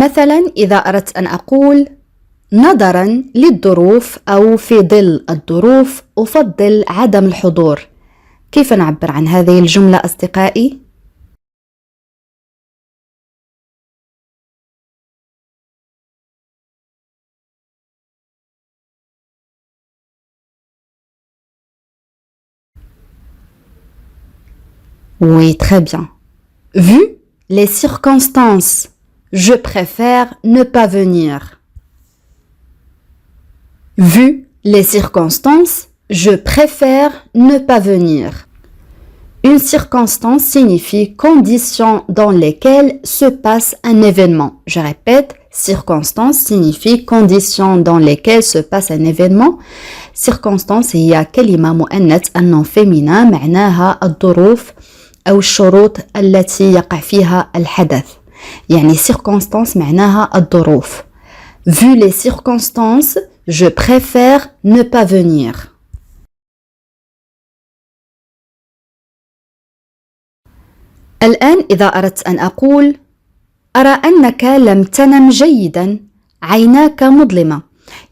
مثلا إذا أردت أن أقول نظرا للظروف أو في ظل الظروف أفضل عدم الحضور. كيف نعبر عن هذه الجملة أصدقائي؟ Oui, très bien. Vu les circonstances, je préfère ne pas venir. Vu les circonstances, je préfère ne pas venir. Une circonstance signifie conditions dans lesquelles se passe un événement. Je répète, circonstance signifie conditions dans lesquelles se passe un événement. Circonstance هي كلمة مؤنث un nom féminin معناها الظروف أو الشروط التي يقع فيها الحدث. يعني circonstance معناها الظروف. Vu les circonstances, je préfère ne pas venir. الآن إذا أردت أن أقول أرى أنك لم تنم جيدا، عيناك مظلمة.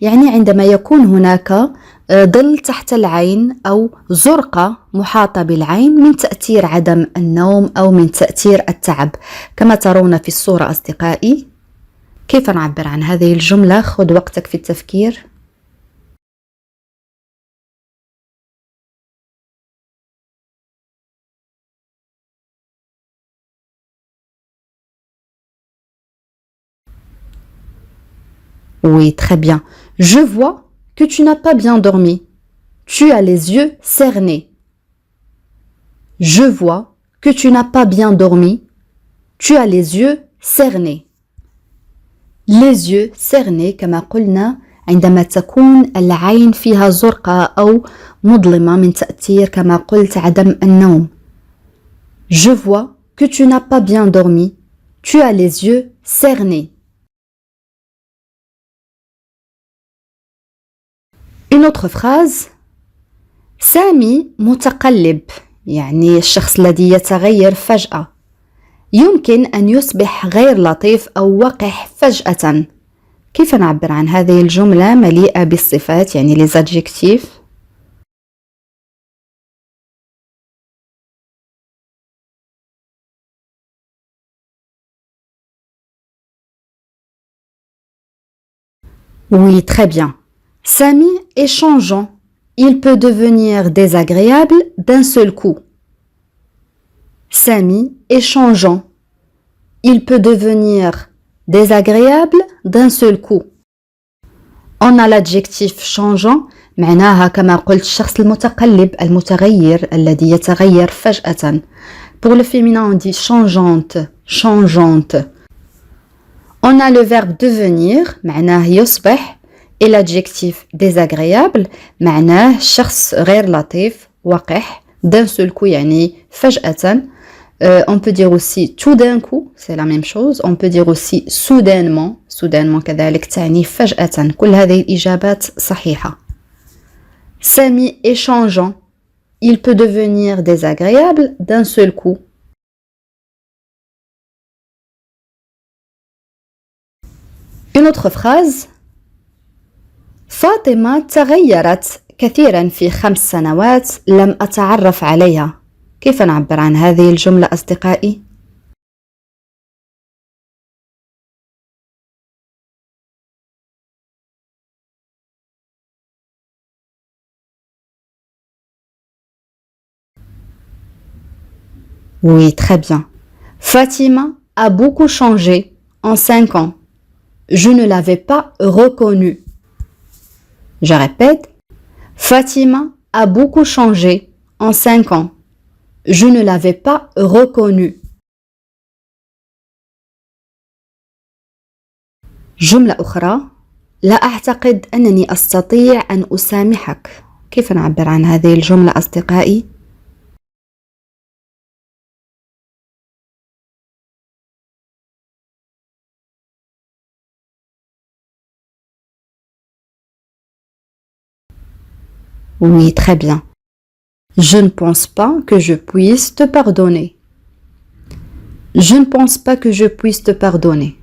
يعني عندما يكون هناك ظل تحت العين أو زرقة محاطة بالعين من تأثير عدم النوم أو من تأثير التعب كما ترون في الصورة أصدقائي. كيف نعبر عن هذه الجملة؟ خذ وقتك في التفكير. Oui, très bien. Je vois que tu n'as pas bien dormi. Tu as les yeux cernés. Je vois que tu n'as pas bien dormi. Tu as les yeux cernés. Les yeux cernés كما قلنا عندما تكون العين فيها زرقة أو مظلمة من تأثير كما قلت عدم النوم. Je vois que tu n'as pas bien dormi. Tu as les yeux cernés. Une autre phrase. سامي متقلب، يعني الشخص الذي يتغير فجأة. يمكن أن يصبح غير لطيف أو وقح فجأة. كيف نعبر عن هذه الجملة مليئة بالصفات يعني les adjectifs؟ Oui, très bien. Samy est changeant. Il peut devenir désagréable d'un seul coup. Samy est changeant. Il peut devenir désagréable d'un seul coup. On a l'adjectif changeant معناها كما قلت الشخص المتقلب المتغير الذي يتغير فجأة. Pour le féminin on dit changeante, changeante. On a le verbe devenir معناه يصبح et l'adjectif désagréable معناه شخص غير لطيف وقح d'un seul coup يعني فجأة. On peut dire aussi tout d'un coup, c'est la même chose. On peut dire aussi soudainement, soudainement كذلك تعني فجأة. كل هذه الإجابات صحيحة. Samy est changeant. Il peut devenir désagréable d'un seul coup. Une autre phrase. فاطمة تغيرت كثيرا في 5 سنوات لم أتعرف عليها. كيف نعبر عن هذه الجملة أصدقائي؟ Oui, très bien. Fatima a beaucoup changé en 5 ans. Je ne l'avais pas reconnue. Je répète. Fatima a beaucoup changé en 5 ans. Je ne l'avais pas reconnue. جملة أخرى. لا أعتقد أنني أستطيع أن أسامحك. كيف نعبر عن هذه الجملة أصدقائي؟ Oui, très bien. Je ne pense pas que je puisse te pardonner. Je ne pense pas que je puisse te pardonner.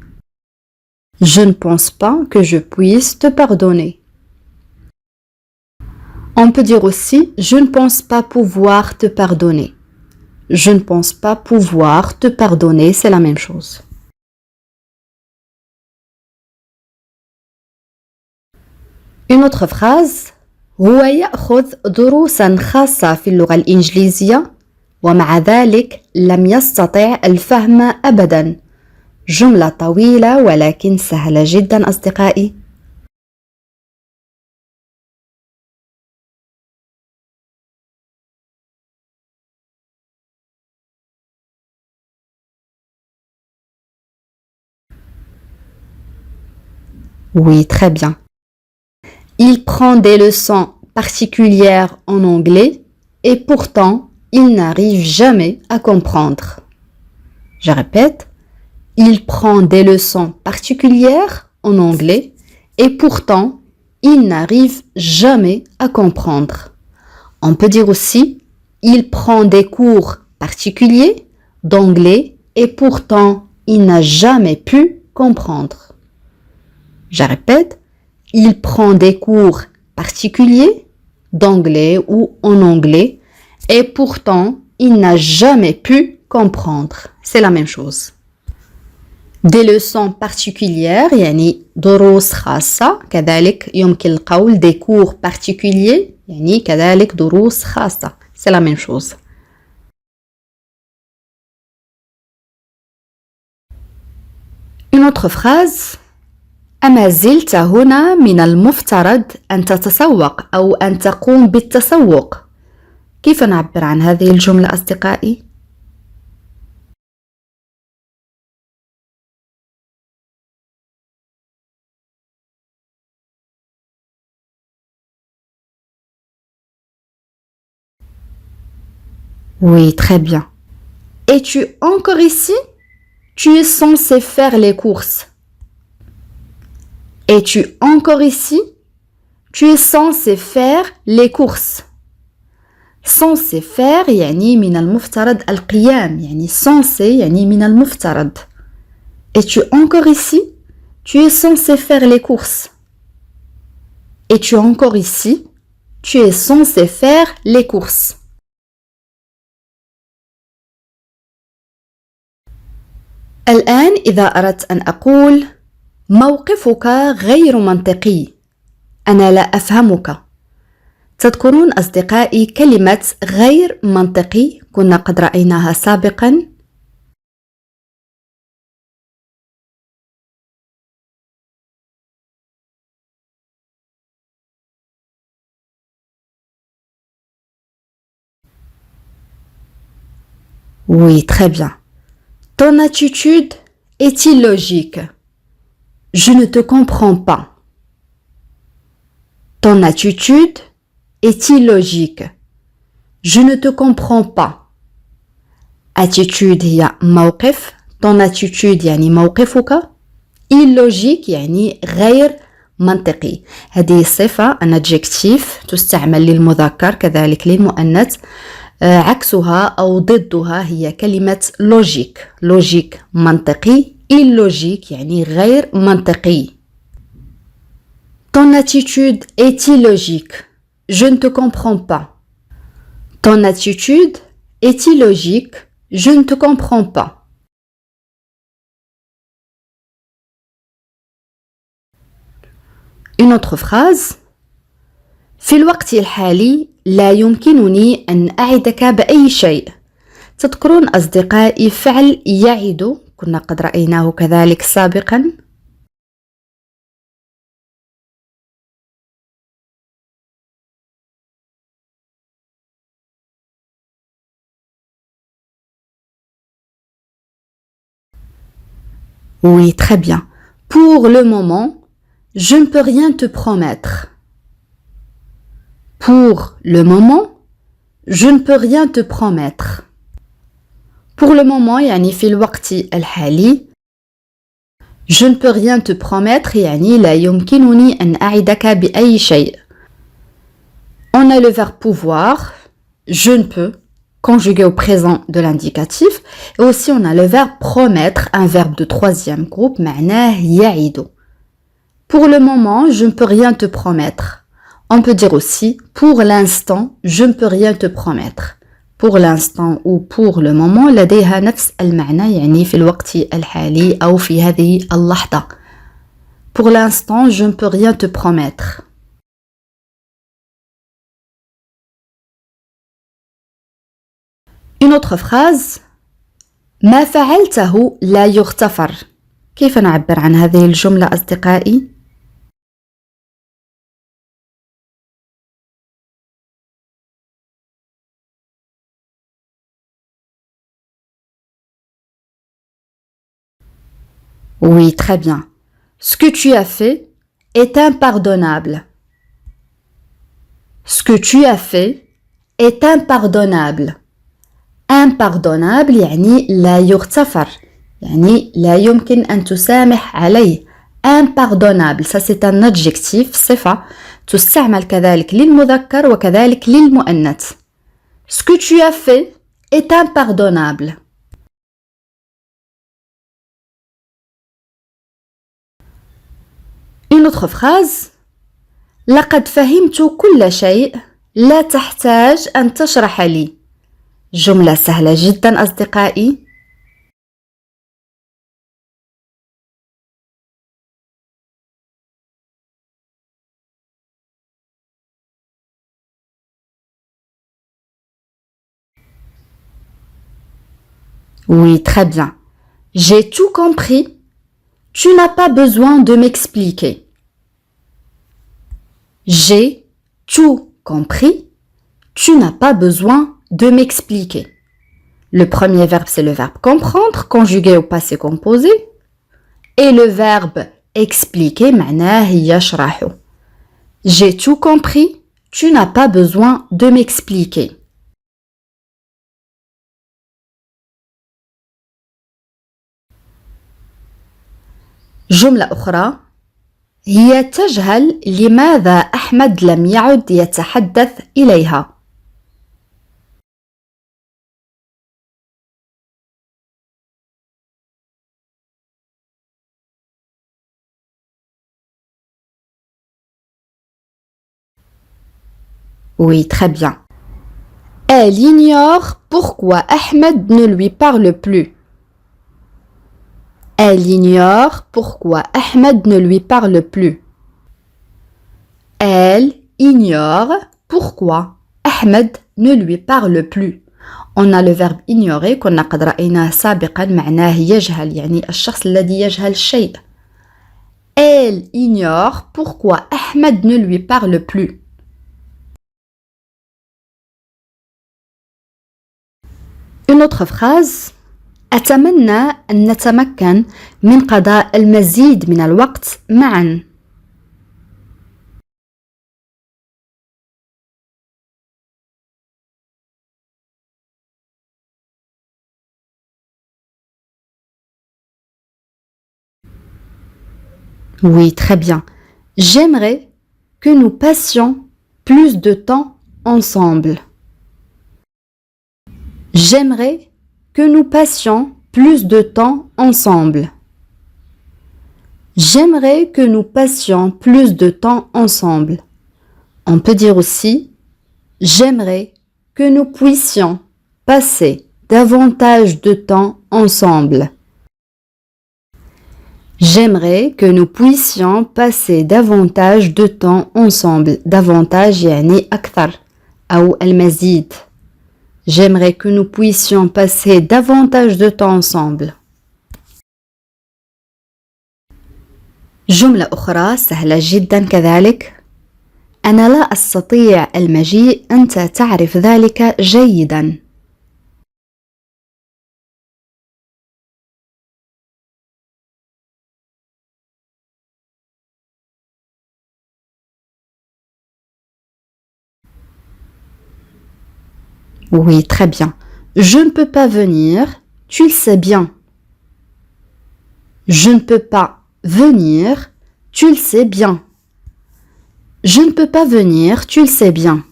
Je ne pense pas que je puisse te pardonner. On peut dire aussi je ne pense pas pouvoir te pardonner. Je ne pense pas pouvoir te pardonner, c'est la même chose. Une autre phrase هو يأخذ دروسا خاصة في اللغة الإنجليزية ومع ذلك لم يستطع الفهم أبدا. جملة طويلة ولكن سهلة جدا أصدقائي. Oui, très bien. Il prend des leçons particulières en anglais et pourtant, il n'arrive jamais à comprendre. Je répète, il prend des leçons particulières en anglais et pourtant, il n'arrive jamais à comprendre. On peut dire aussi, il prend des cours particuliers d'anglais et pourtant, il n'a jamais pu comprendre. Je répète, il prend des cours particuliers d'anglais ou en anglais et pourtant il n'a jamais pu comprendre. C'est la même chose. Des leçons particulières يعني دروس خاصة كذلك يمكن القول des cours particuliers يعني كذلك دروس خاصة. C'est la même chose. Une autre phrase أما زلت هنا من المفترض أن تتسوق أو أن تقوم بالتسوق. كيف نعبر عن هذه الجملة أصدقائي؟ Oui, très bien. Es-tu encore ici? Tu es censé faire les courses. Es-tu encore ici? Tu es censé faire les courses. censé faire يعني من المفترض القيام يعني censé يعني من المفترض. Es-tu encore ici? Tu es censé faire les courses. Es-tu encore ici? Tu es censé faire les courses. الآن إذا أردت أن أقول موقفك غير منطقي أنا لا أفهمك. تذكرون أصدقائي كلمة غير منطقي كنا قد رأيناها سابقا. Oui, très bien. Ton attitude est illogique. Je ne te comprends pas. Ton attitude est illogique. Je ne te comprends pas. Attitude هي موقف. Ton attitude يعني موقفك. Illogique يعني غير منطقي. هذه صفة un adjectif تستعمل للمذكر كذلك للمؤنث. عكسها أو ضدها هي كلمة logique. logique منطقي. illogique يعني غير منطقي. Ton attitude est illogique. Je ne te comprends pas. Ton attitude est illogique. Je ne te comprends pas. Une autre phrase. في الوقت الحالي لا يمكنني أن أعدك بأي شيء. تذكرون أصدقائي فعل يعد كنا قد رأيناه كذلك سابقا. Oui, très bien. Pour le moment, je ne peux rien te promettre. Pour le moment, je ne peux rien te promettre. Pour le moment يعني في الوقت الحالي je ne peux rien te promettre يعني لا يمكنني أن أعدك بأي شيء. On a le verbe pouvoir, je ne peux, conjugué au présent de l'indicatif. Et aussi, on a le verbe promettre, un verbe de troisième groupe, معناه يعد. Pour le moment, je ne peux rien te promettre. On peut dire aussi, pour l'instant, je ne peux rien te promettre. Pour l'instant ou pour le moment, لديها نفس المعنى يعني في الوقت الحالي أو في هذه اللحظة. Pour l'instant, je ne peux rien te promettre. Une autre phrase. ما فعلته لا يغتفر. كيف نعبر عن هذه الجملة أصدقائي؟ Oui, très bien. Ce que tu as fait est impardonnable. Ce que tu as fait est impardonnable. Impardonnable يعني لا يغتفر. يعني لا يمكن أن تسامح عليه. Impardonnable, ça c'est un adjectif, صفة تستعمل كذلك للمذكر وكذلك للمؤنث. Ce que tu as fait est impardonnable. Une autre phrase. لقد فهمت كل شيء لا تحتاج أن تشرح لي. جملة سهلة جدا أصدقائي. Oui, très bien. J'ai tout compris. Tu n'as pas besoin de m'expliquer. J'ai tout compris. Tu n'as pas besoin de m'expliquer. Le premier verbe, c'est le verbe comprendre, conjugué au passé composé. Et le verbe expliquer, معناه يشرح. J'ai tout compris. Tu n'as pas besoin de m'expliquer. جملة أخرى. هي تجهل لماذا أحمد لم يعد يتحدث إليها. Oui, très bien. Elle ignore pourquoi Ahmed ne lui parle plus. Elle ignore pourquoi Ahmed ne lui parle plus. Elle ignore pourquoi Ahmed ne lui parle plus. On a le verbe ignorer كنا قد رأيناه سابقا معناه يجهل يعني الشخص الذي يجهل الشيء. Elle ignore pourquoi Ahmed ne lui parle plus. Une autre phrase. أتمنى أن نتمكن من قضاء المزيد من الوقت معا. Oui, très bien. J'aimerais que nous passions plus de temps ensemble. J'aimerais que nous passions plus de temps ensemble. J'aimerais que nous passions plus de temps ensemble. On peut dire aussi j'aimerais que nous puissions passer davantage de temps ensemble. J'aimerais que nous puissions passer davantage de temps ensemble. Davantage يعني أكثر أو المزيد. J'aimerais que nous puissions passer davantage de temps ensemble. جملة أخرى سهلة جدا كذلك. أنا لا أستطيع المجيء. أنت تعرف ذلك جيدا. Oui, très bien. Je ne peux pas venir. Tu le sais bien. Je ne peux pas venir. Tu le sais bien. Je ne peux pas venir. Tu le sais bien.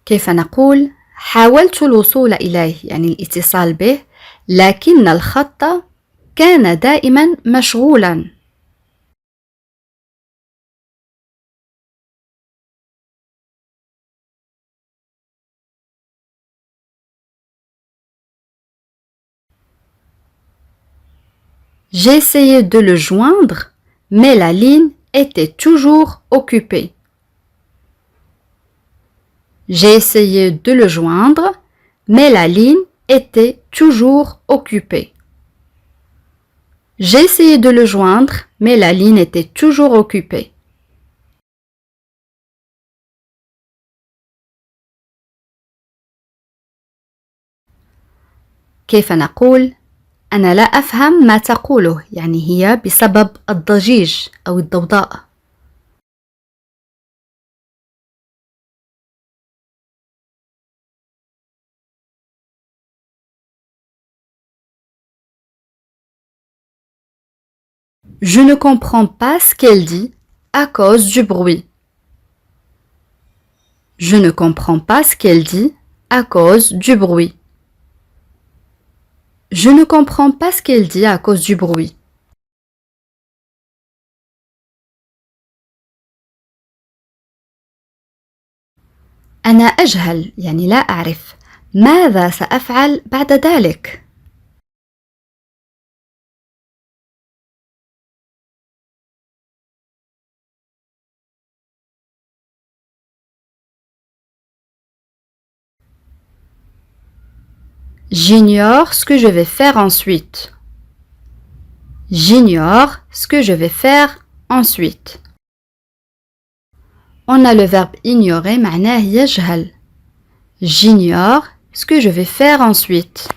كيف نقول حاولت الوصول إليه يعني الاتصال به لكن الخط كان دائما مشغولا. J'ai essayé de le joindre, mais la ligne était toujours occupée. J'ai essayé de le joindre, mais la ligne était toujours occupée. J'ai essayé de le joindre, mais la ligne était toujours occupée. كيف نقول أنا لا أفهم ما تقوله يعني هي بسبب الضجيج أو الضوضاء. Je ne comprends pas ce qu'elle dit à cause du bruit. Je ne comprends pas ce qu'elle dit à cause du bruit. Je ne comprends pas ce qu'elle dit à cause du bruit. أنا أجهل يعني لا أعرف ماذا سأفعل بعد ذلك. J'ignore ce que je vais faire ensuite. J'ignore ce que je vais faire ensuite. On a le verbe ignorer معناه يجهل. J'ignore ce que je vais faire ensuite.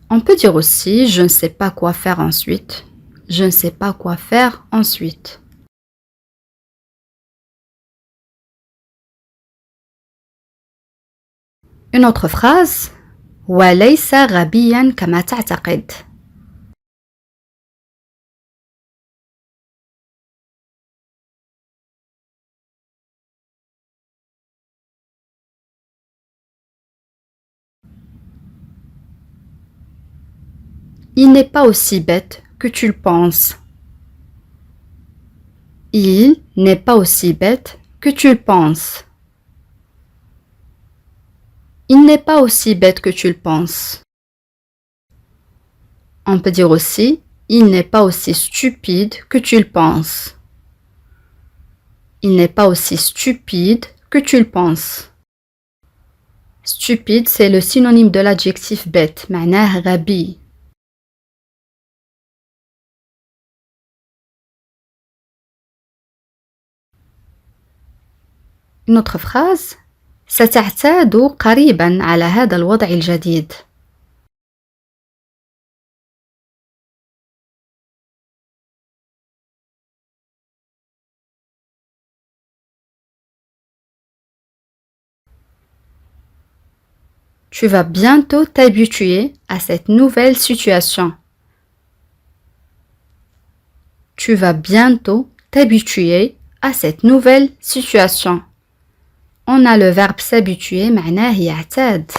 On peut dire aussi je ne sais pas quoi faire ensuite. Je ne sais pas quoi faire ensuite. Une autre phrase وليس غبيا كما تعتقد. Il n'est pas aussi bête que tu le penses. Il n'est pas aussi bête que tu le penses. Il n'est pas aussi bête que tu le penses. On peut dire aussi il n'est pas aussi stupide que tu le penses. Il n'est pas aussi stupide que tu le penses. Stupide, c'est le synonyme de l'adjectif bête, معناه غبي. Une autre phrase ستعتاد قريبا على هذا الوضع الجديد. Tu vas bientôt t'habituer à cette nouvelle situation. Tu vas bientôt t'habituer à cette nouvelle situation. On a le verbe s'habituer معناه يعتاد.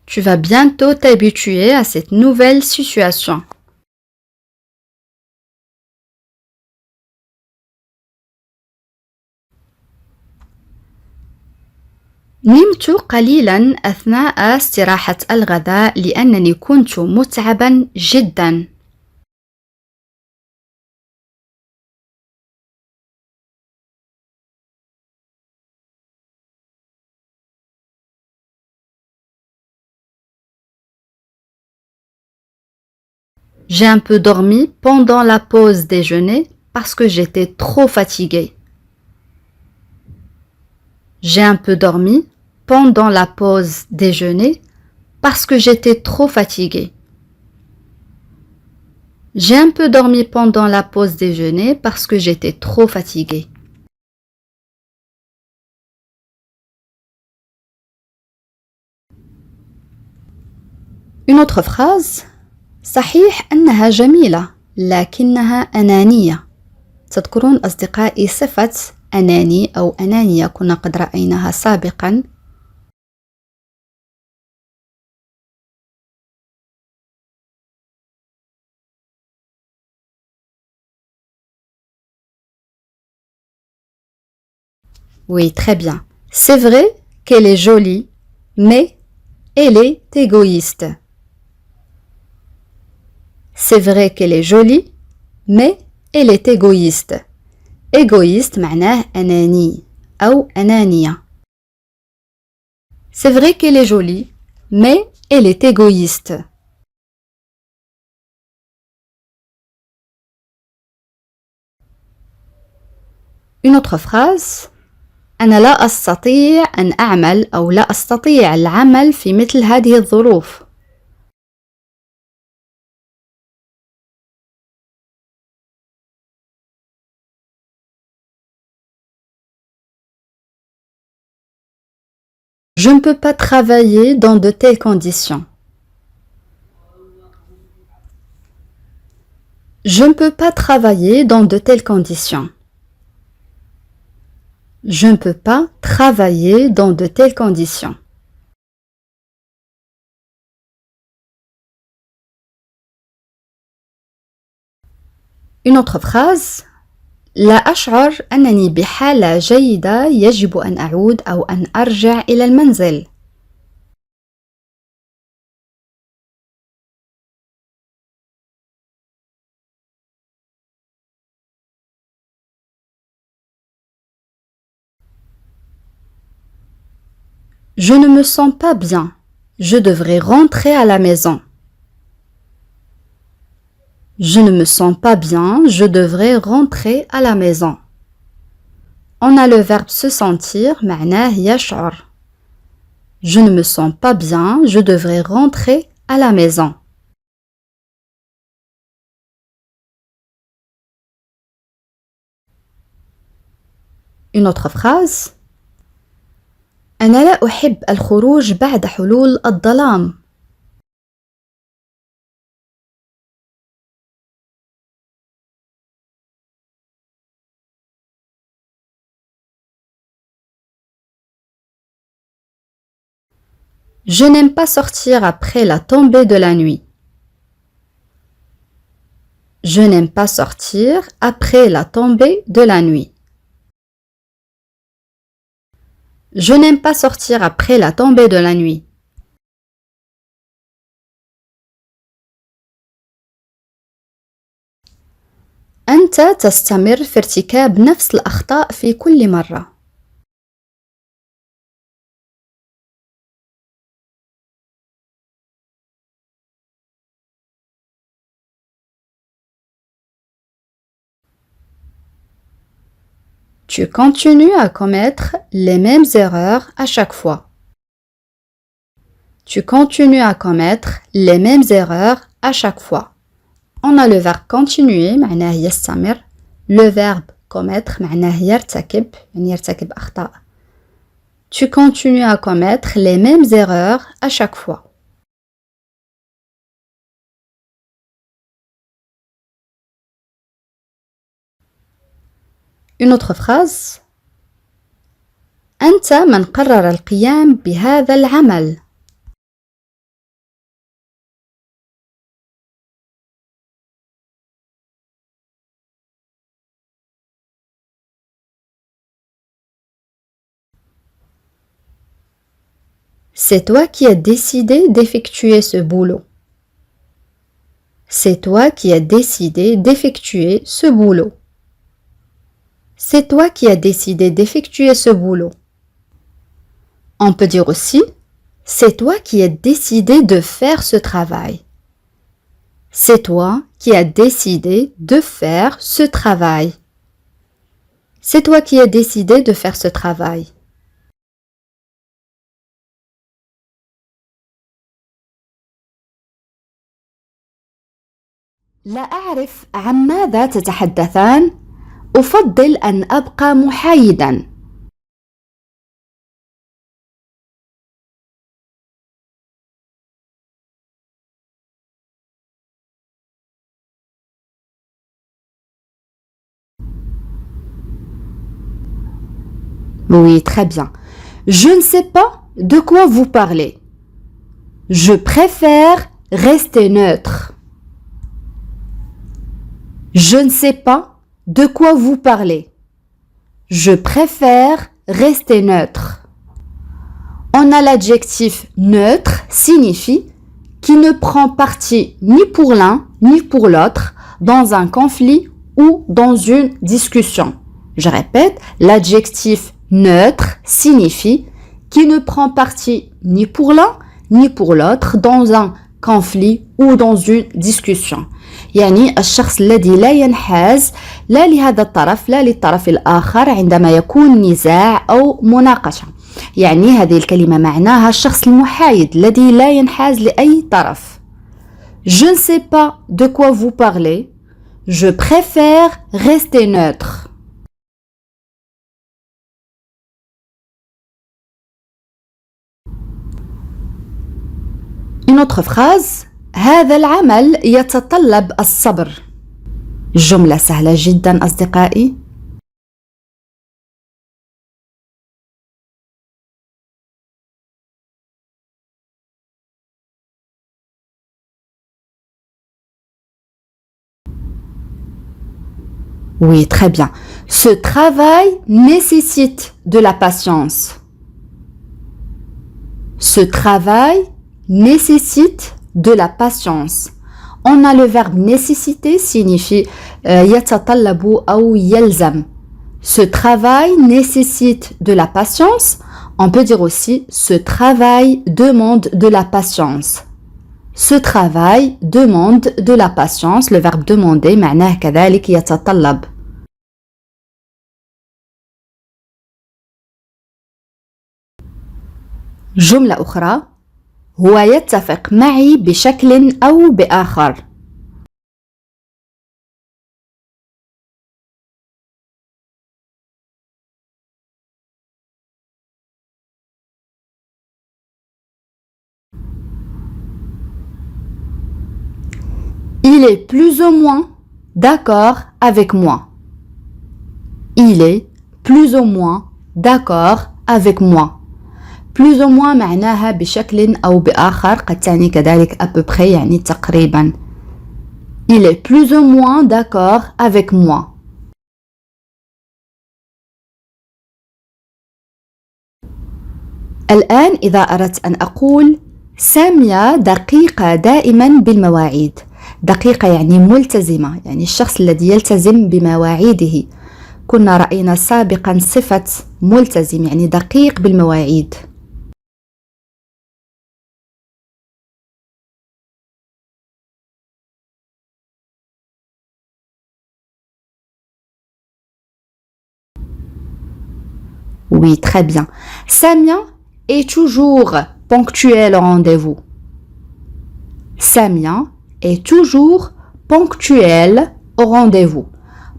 Tu vas bientôt t'habituer à cette nouvelle situation. نمت قليلا أثناء استراحة الغداء لأنني كنت متعبا جدا. J'ai un peu dormi pendant la pause déjeuner parce que j'étais trop fatiguée. J'ai un peu dormi pendant la pause déjeuner parce que j'étais trop fatiguée. J'ai un peu dormi pendant la pause déjeuner parce que j'étais trop fatiguée. Une autre phrase صحيح أنها جميلة لكنها أنانية. تذكرون أصدقائي صفة أناني أو أنانية كنا قد رأيناها سابقا. Oui, très bien. C'est vrai qu'elle est jolie, mais elle est égoïste. C'est vrai qu'elle est jolie, mais elle est égoïste. Égoïste معناه أناني أو أنانية. C'est vrai qu'elle est jolie, mais elle est égoïste. Une autre phrase. أنا لا أستطيع أن أعمل أو لا أستطيع العمل في مثل هذه الظروف. Je ne peux pas travailler dans de telles conditions. Je ne peux pas travailler dans de telles conditions. Je ne peux pas travailler dans de telles conditions. Une autre phrase. لا أشعر أنني بحالة جيدة يجب أن أعود أو أن أرجع إلى المنزل. Je ne me sens pas bien. Je devrais rentrer à la maison. Je ne me sens pas bien. Je devrais rentrer à la maison. On a le verbe se sentir, معناه يشعر. Je ne me sens pas bien. Je devrais rentrer à la maison. Une autre phrase. أنا لا أحب الخروج بعد حلول الظلام. Je n'aime pas sortir après la tombée de la nuit. Je n'aime pas sortir après la tombée de la nuit. Je n'aime pas sortir après la tombée de la nuit. أنت تستمر في ارتكاب نفس الأخطاء في كل مرة. Tu continues à commettre les mêmes erreurs à chaque fois. Tu continues à commettre les mêmes erreurs à chaque fois. On a le verbe continuer معناه يستمر. Le verbe commettre معناه يرتكب يعني يرتكب أخطاء. Tu continues à commettre les mêmes erreurs à chaque fois. Une autre phrase. أنت من قرر القيام بهذا العمل. C'est toi qui as décidé d'effectuer ce boulot. C'est toi qui as décidé d'effectuer ce boulot. C'est toi qui as décidé d'effectuer ce boulot. On peut dire aussi, c'est toi qui as décidé de faire ce travail. C'est toi qui as décidé de faire ce travail. C'est toi qui as décidé de faire ce travail. لا أعرف عن ماذا تتحدثان. أفضل أن أبقى محايداً. Oui, très bien. Je ne sais pas de quoi vous parlez. Je préfère rester neutre. Je ne sais pas de quoi vous parlez. Je préfère rester neutre. On a l'adjectif neutre signifie qui ne prend parti ni pour l'un ni pour l'autre dans un conflit ou dans une discussion. Je répète, l'adjectif neutre signifie qui ne prend parti ni pour l'un ni pour l'autre dans un conflit ou dans une discussion. يعني الشخص الذي لا ينحاز لا لهذا الطرف لا للطرف الآخر عندما يكون نزاع أو مناقشة. يعني هذه الكلمة معناها الشخص المحايد الذي لا ينحاز لأي طرف. Je ne sais pas de quoi vous parlez. Je préfère rester neutre. Une autre phrase. هذا العمل يتطلب الصبر. جملة سهلة جدا أصدقائي. Oui, très bien. Ce travail nécessite de la patience. Ce travail nécessite de la patience. On a le verbe nécessiter signifie يتطلب أو يلزم. Ce travail nécessite de la patience. On peut dire aussi ce travail demande de la patience. Ce travail demande de la patience. Le verbe demander معناه كذلك يتطلب. جملة أخرى. هو يتفق معي بشكل أو بآخر. Il est plus ou moins d'accord avec moi. Il est plus ou moins d'accord avec moi. plus ou moins معناها بشكل أو بآخر قد تعني كذلك à peu près يعني تقريبا. Il est plus ou moins d'accord avec moi. الآن إذا أردت أن أقول سامية دقيقة دائما بالمواعيد. دقيقة يعني ملتزمة، يعني الشخص الذي يلتزم بمواعيده. كنا رأينا سابقا صفة ملتزم يعني دقيق بالمواعيد. Oui, très bien. Samia est toujours ponctuelle au rendez-vous. Samia est toujours ponctuelle au rendez-vous.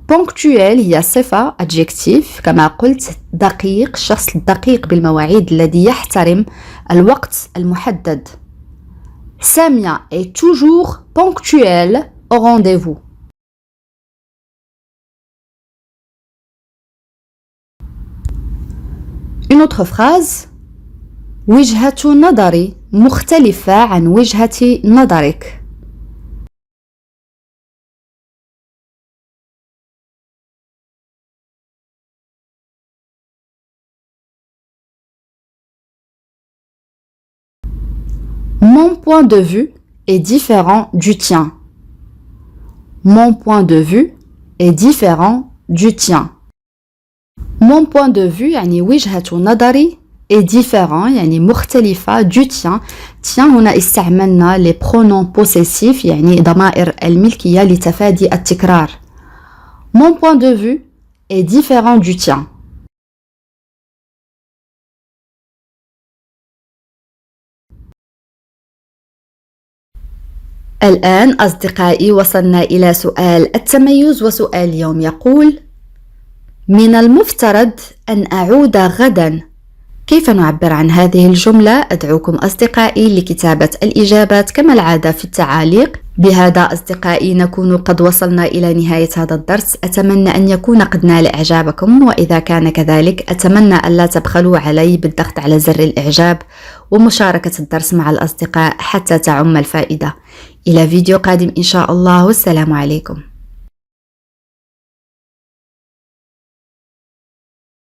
Ponctuel هي صفة adjectif كما قلت دقيق، شخص دقيق بالمواعيد الذي يحترم الوقت المحدد. Samia est toujours ponctuelle au rendez-vous. Une autre phrase. وجهة نظري مختلفة عن وجهة نظرك. Mon point de vue est différent du tien. Mon point de vue est différent du tien. Mon point de vue يعني وجهة نظري est différent يعني مختلفة du tien. Tien هنا استعملنا les pronoms possessifs يعني ضمائر الملكية لتفادي التكرار. Mon point de vue est différent du tien. الآن أصدقائي وصلنا إلى سؤال التميز، وسؤال اليوم يقول: من المفترض أن أعود غدا كيف نعبر عن هذه الجملة؟ أدعوكم أصدقائي لكتابة الإجابات كما العادة في التعاليق. بهذا أصدقائي نكون قد وصلنا إلى نهاية هذا الدرس. أتمنى أن يكون قد نال إعجابكم، وإذا كان كذلك أتمنى ألا تبخلوا علي بالضغط على زر الإعجاب ومشاركة الدرس مع الأصدقاء حتى تعم الفائدة. إلى فيديو قادم إن شاء الله، والسلام عليكم.